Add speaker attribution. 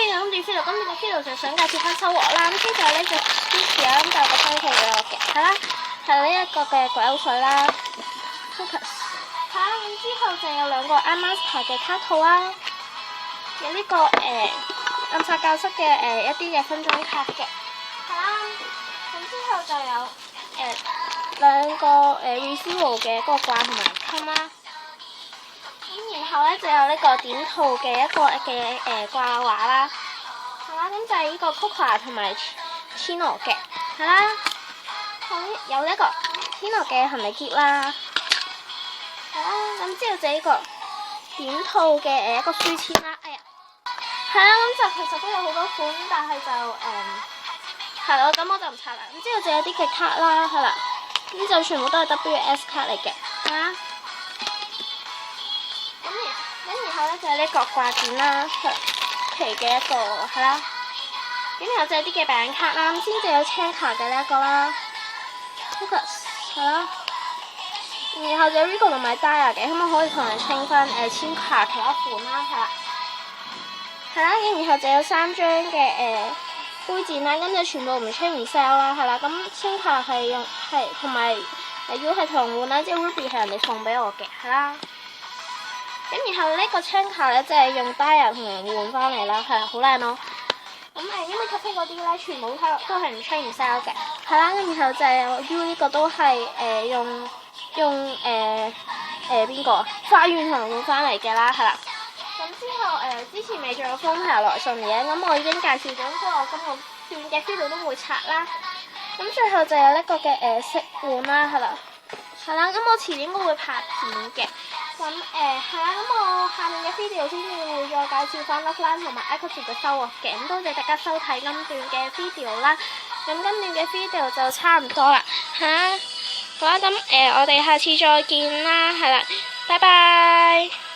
Speaker 1: 飛到，跟住飛到，咁個飛到就想介紹翻收穫啦。咁先就呢隻芝士啦，咁就有個西奇俾我嘅，係啦，係呢一個嘅鬼口水啦 ，focus。係啦，咁之後就有兩個 Master 嘅卡套啦，有呢個暗殺教室嘅一啲嘅分裝卡嘅，係啦。咁之後就有兩個Refill 嘅嗰個掛同埋襟啦。咁然後咧就有呢個點套嘅一個嘅掛畫啦，係啦，咁就係呢個 Coco 同埋 Chino 嘅，係啦，有呢個 Chino 嘅行李篋啦，係啦，咁之後就呢個點套嘅一個書籤啦，哎呀，係啦，咁就其實都有好多款，但係就係咯，咁我就唔拆啦，咁之後就有啲嘅卡啦，係啦，咁就全部都係 WS 卡嚟嘅，係啦。咁然後咧就係呢個掛件啦，奇嘅一個係啦。咁然後就有啲嘅餅卡啦，咁先至有青卡嘅呢一個啦 ，focus 係啦。然後就 Rico 同埋 Daya 嘅，咁我可以同人清翻簽卡其他款啦，係啦。係啦，咁然後就有3張嘅杯墊啦，咁就全部唔 change 唔 sell 啦，係啦。咁清卡係同埋如果係同換啦，即係 Ruby 係人哋送俾我嘅，係啦。咁然後呢個青卡咧，即係用 Daya 同人換翻嚟啦，係好靚咯。咁因為咖啡嗰啲咧，全部都係唔 change 唔 sell 嘅，係啦。咁然後就係 U 呢個都係用邊個花園同人換翻嚟嘅啦，係啦。咁之後之前未仲有封牌來信嘅，咁我已經介紹咗，所以我今個段嘅 video 都唔會拆啦。咁最後就有呢個嘅色碗啦，係啦。係啦，咁我遲啲應該會拍片嘅，咁係啦，咁我下面嘅 video 先至會再介紹翻 Loveline 同埋 Echo 嘅收穫嘅，咁多謝大家收睇今段嘅 video 啦，咁今段嘅 video 就差唔多啦，好啦，咁我哋下次再見啦，係啦，拜拜。